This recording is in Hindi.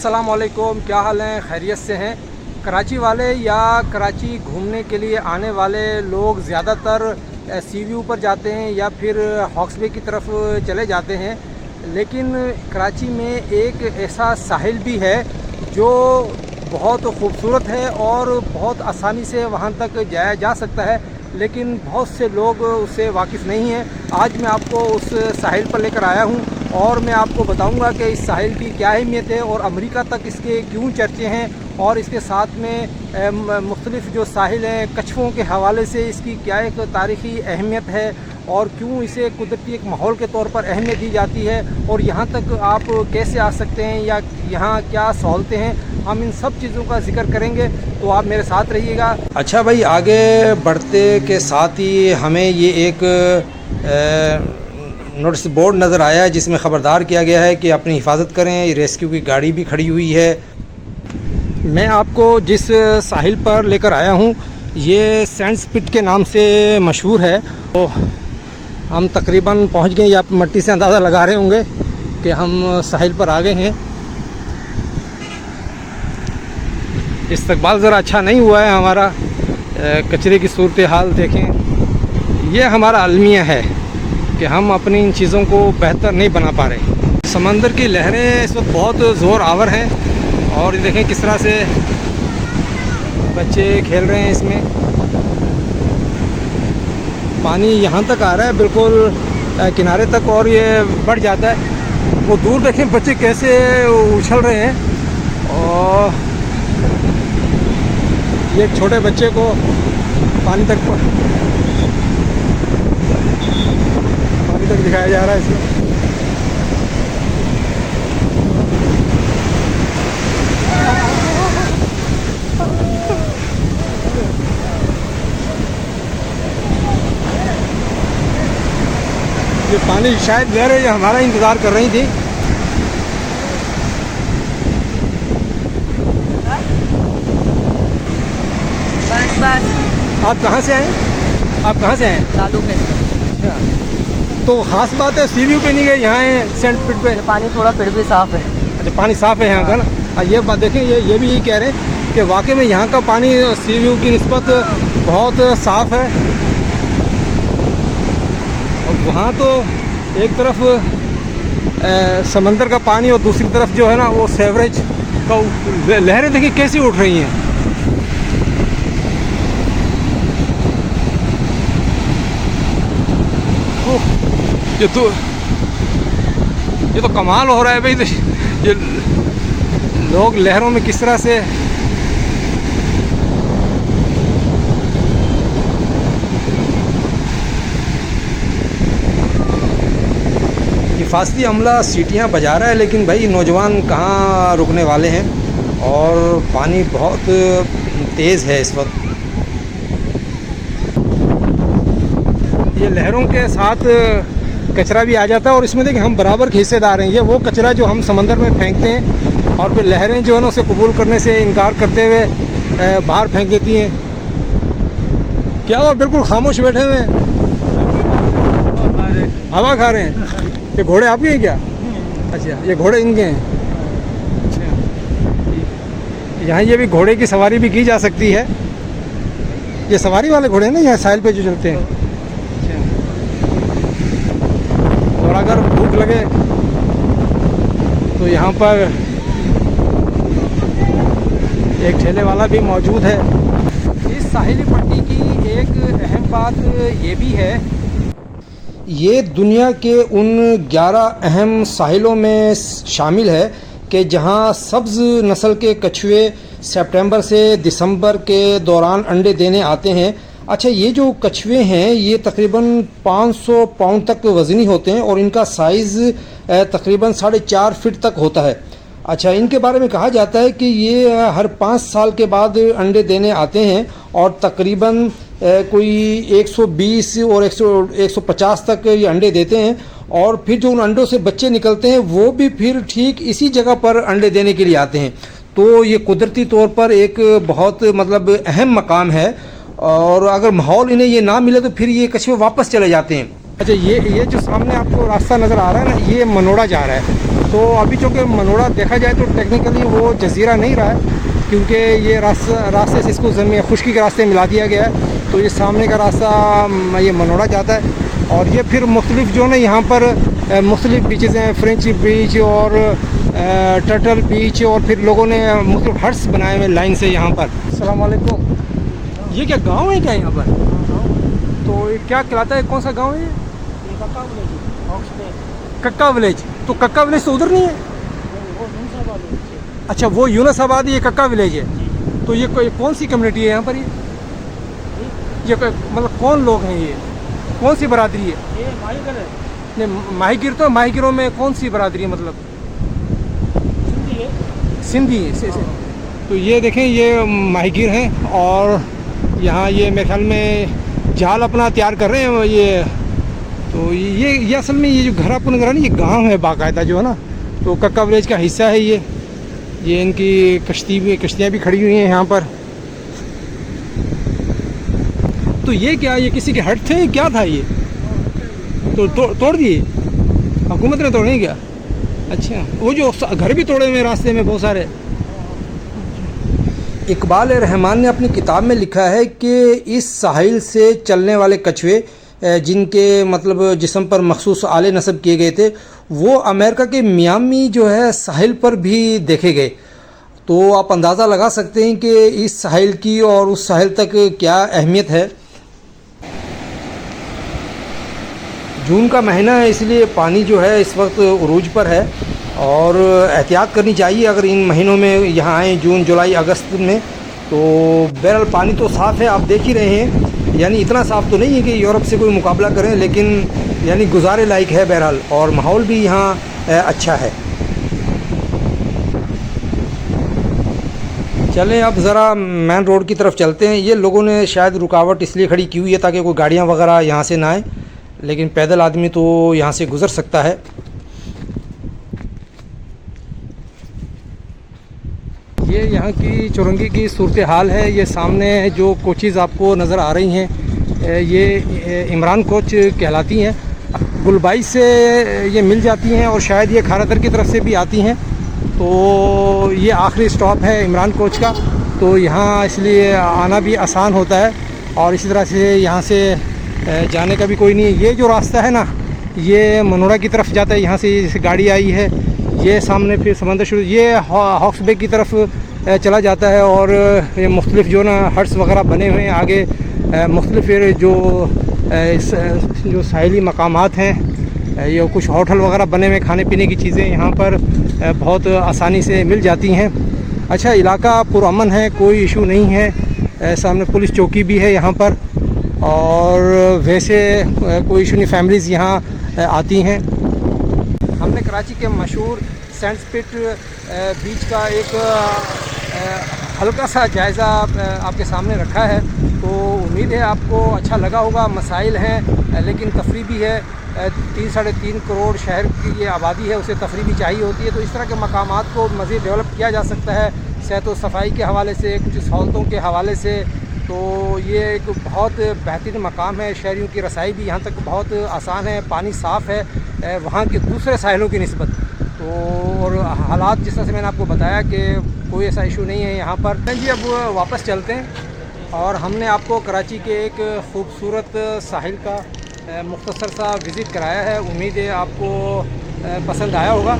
अस्सलाम वालेकुम, क्या हाल है? खैरियत से हैं? कराची वाले या कराची घूमने के लिए आने वाले लोग ज़्यादातर सी व्यू पर जाते हैं या फिर हॉक्स बे की तरफ चले जाते हैं। लेकिन कराची में एक ऐसा साहिल भी है जो बहुत खूबसूरत है और बहुत आसानी से वहाँ तक जाया जा सकता है, लेकिन बहुत से लोग उससे वाकिफ़ नहीं हैं। आज मैं आपको उस साहिल पर लेकर आया हूँ और मैं आपको बताऊंगा कि इस साहिल की क्या अहमियत है और अमेरिका तक इसके क्यों चर्चे हैं, और इसके साथ में मुख्तलिफ़ जो साहिल हैं कछुओं के हवाले से इसकी क्या एक तारीख़ी अहमियत है और क्यों इसे कुदरती एक माहौल के तौर पर अहमियत दी जाती है, और यहाँ तक आप कैसे आ सकते हैं या यहाँ क्या सहूलतें हैं, हम इन सब चीज़ों का जिक्र करेंगे। तो आप मेरे साथ रहिएगा। अच्छा भाई, आगे बढ़ते के साथ ही हमें ये एक नोटिस बोर्ड नज़र आया है जिसमें ख़बरदार किया गया है कि अपनी हिफाजत करें। रेस्क्यू की गाड़ी भी खड़ी हुई है। मैं आपको जिस साहिल पर लेकर आया हूँ ये सैंड स्पिट के नाम से मशहूर है। तो हम तकरीबन पहुँच गए, या आप मिट्टी से अंदाज़ा लगा रहे होंगे कि हम साहिल पर आ गए हैं। इस्तकबाल ज़रा अच्छा नहीं हुआ है हमारा, कचरे की सूरत हाल देखें। ये हमारा अलमिया है कि हम अपनी इन चीज़ों को बेहतर नहीं बना पा रहे। समंदर की लहरें इस वक्त बहुत ज़ोर आवर हैं और ये देखें किस तरह से बच्चे खेल रहे हैं इसमें। पानी यहाँ तक आ रहा है बिल्कुल किनारे तक और ये बढ़ जाता है। वो दूर देखें बच्चे कैसे उछल रहे हैं, और ये एक छोटे बच्चे को पानी तक दिखाया जा रहा है इसमें। ये पानी शायद लहरें ये हमारा इंतज़ार कर रही थी। आप कहाँ से आए? आप कहाँ से आए? लालू पे। तो ख़ास बात है सी व्यू पे नहीं गए, यहाँ है सेंट पिट पे। पानी थोड़ा फिर भी साफ़ है। अच्छा, पानी साफ़ है यहाँ का ना। ये बात देखें, ये भी यही कह रहे हैं कि वाकई में यहाँ का पानी सी व्यू की निस्बत बहुत साफ़ है। और वहाँ तो एक तरफ समंदर का पानी और दूसरी तरफ जो है ना वो सेवरेज का लहरें देखिए कैसी उठ रही हैं। ये तो कमाल हो रहा है भाई। ये लोग लहरों में किस तरह से हिफाजती अमला सीटियां बजा रहा है, लेकिन भाई नौजवान कहाँ रुकने वाले हैं, और पानी बहुत तेज़ है इस वक्त। ये लहरों के साथ कचरा भी आ जाता है और इसमें देखिए हम बराबर के हिस्सेदार हैं। ये वो कचरा जो हम समंदर में फेंकते हैं और फिर लहरें जो है ना उसे कबूल करने से इनकार करते हुए बाहर फेंक देती हैं। क्या वो बिल्कुल खामोश बैठे हुए हैं, हवा खा रहे हैं। ये घोड़े आपके हैं क्या? अच्छा, ये घोड़े इनके हैं। यहाँ ये भी घोड़े की सवारी भी की जा सकती है। ये सवारी वाले घोड़े हैं ना यहाँ साहिल पे जो चलते हैं। और अगर भूख लगे तो यहाँ पर एक ठेले वाला भी मौजूद है। इस साहिली पट्टी की एक अहम बात ये भी है, ये दुनिया के उन 11 अहम साहिलों में शामिल है कि जहाँ सब्ज़ नस्ल के कछुए सितंबर से दिसंबर के दौरान अंडे देने आते हैं। अच्छा, ये जो कछुए हैं ये तकरीबन 500 पाउंड तक वज़नी होते हैं और इनका साइज़ तकरीबन 4.5 फीट तक होता है। अच्छा, इनके बारे में कहा जाता है कि ये हर 5 साल के बाद अंडे देने आते हैं और तकरीबन कोई 120 और 150 तक ये अंडे देते हैं, और फिर जो उन अंडों से बच्चे निकलते हैं वो भी फिर ठीक इसी जगह पर अंडे देने के लिए आते हैं। तो ये कुदरती तौर पर एक बहुत मतलब अहम मकाम है, और अगर माहौल इन्हें ये ना मिले तो फिर ये कछुए वापस चले जाते हैं। अच्छा, ये जो सामने आपको रास्ता नज़र आ रहा है ना, ये मनोड़ा जा रहा है। तो अभी चूँकि मनोड़ा देखा जाए तो टेक्निकली वो जजीरा नहीं रहा है, क्योंकि ये रास्ते से इसको ज़मीन खुश्की के रास्ते मिला दिया गया है। तो ये सामने का रास्ता ये मनोड़ा जाता है, और ये फिर मुख्तलिफ जो ना यहाँ पर मुख्तलिफ बीचेज़ हैं, फ्रेंच बीच और टर्टल बीच, और फिर लोगों ने मुख्तलिफ हट्स बनाए हुए लाइन से यहाँ पर। अस्सलाम वालेकुम। ये क्या गांव है क्या यहाँ पर? तो ये क्या कहलाता है, कौन सा गांव है ये? कक्का विलेज। तो कक्का विलेज तो उधर नहीं है? अच्छा, वो यूनुसाबाद, ये कक्का विलेज है। तो ये कोई कौन सी कम्युनिटी है यहाँ पर? ये मतलब कौन लोग हैं, ये कौन सी बरादरी है? ये माहीगिर है। नहीं, माहीगिर तो माहीगिरों में कौन सी बरादरी है मतलब? सिंधी है। सिंधी से। तो ये देखें, ये माहीगिर हैं, और यहाँ ये मेरे ख्याल में जाल अपना तैयार कर रहे हैं ये। तो ये असल में ये जो घरापुन घर है ना, ये गांव है बाकायदा जो है ना। तो कक्का विलेज का हिस्सा है ये इनकी कश्तियाँ भी खड़ी हुई हैं यहाँ पर। तो ये क्या, ये किसी के हट थे, क्या था ये? तो तोड़ दिए हुकूमत ने, तोड़े क्या? अच्छा, वो जो घर भी तोड़े हुए रास्ते में बहुत सारे। इकबाल रहमान ने अपनी किताब में लिखा है कि इस साहिल से चलने वाले कछुए, जिनके मतलब जिस्म पर मखसूस आले नस्ब किए गए थे, वो अमेरिका के मियामी जो है साहिल पर भी देखे गए। तो आप अंदाज़ा लगा सकते हैं कि इस साहिल की और उस साहिल तक क्या अहमियत है। जून का महीना है, इसलिए पानी जो है इस वक्त उरूज पर है, और एहतियात करनी चाहिए अगर इन महीनों में यहाँ आएँ, जून जुलाई अगस्त में। तो बहरहाल पानी तो साफ़ है, आप देख ही रहे हैं। यानी इतना साफ़ तो नहीं है कि यूरोप से कोई मुकाबला करें, लेकिन यानी गुजारे लायक है बहरहाल, और माहौल भी यहाँ अच्छा है। चलें अब ज़रा मेन रोड की तरफ चलते हैं। ये लोगों ने शायद रुकावट इसलिए खड़ी की हुई है ताकि कोई गाड़ियाँ वगैरह यहाँ से ना आए, लेकिन पैदल आदमी तो यहाँ से गुज़र सकता है। ये यहाँ की चौरंगी की सूरत हाल है। ये सामने जो कोचेज़ आपको नज़र आ रही हैं, ये इमरान कोच कहलाती हैं। गुलबाई से ये मिल जाती हैं, और शायद ये खारादर की तरफ से भी आती हैं। तो ये आखिरी स्टॉप है इमरान कोच का, तो यहाँ इसलिए आना भी आसान होता है, और इसी तरह से यहाँ से जाने का भी कोई नहीं है। ये जो रास्ता है ना, ये मनोड़ा की तरफ जाता है। यहाँ से जैसे गाड़ी आई है, ये सामने फिर समंदर शुरू, ये हॉक्स बे की तरफ चला जाता है, और ये मुख्तलिफ जो ना हट्स वगैरह बने हुए हैं आगे, मुख्तलिफ जो साहिली मकामात हैं, ये कुछ होटल वगैरह बने हुए, खाने पीने की चीज़ें यहाँ पर बहुत आसानी से मिल जाती हैं। अच्छा, इलाका पुरअमन है, कोई इशू नहीं है। सामने पुलिस चौकी भी है यहाँ पर, और वैसे कोई इशू नहीं, फैमिलीज़ यहाँ आती हैं। हमने कराची के मशहूर सेंट स्पिट बीच का एक हल्का सा जायज़ा आपके सामने रखा है। तो उम्मीद है आपको अच्छा लगा होगा। मसाइल हैं, लेकिन तफरी भी है। 3-3.5 करोड़ शहर की ये आबादी है, उसे तफरी भी चाहिए होती है। तो इस तरह के मकामात को मज़ीद डेवलप किया जा सकता है, सेहत व सफाई के हवाले से, कुछ सहूलतों के हवाले से। तो ये एक बहुत बेहतरीन मकाम है। शहरियों की रसाई भी यहाँ तक बहुत आसान है, पानी साफ़ है वहाँ के दूसरे साहिलों की निस्बत। तो और हालात जिस तरह से मैंने आपको बताया कि कोई ऐसा इशू नहीं है यहाँ पर। जी, अब वापस चलते हैं, और हमने आपको कराची के एक ख़ूबसूरत साहिल का मुख्तसर सा विज़िट कराया है। उम्मीद है आपको पसंद आया होगा।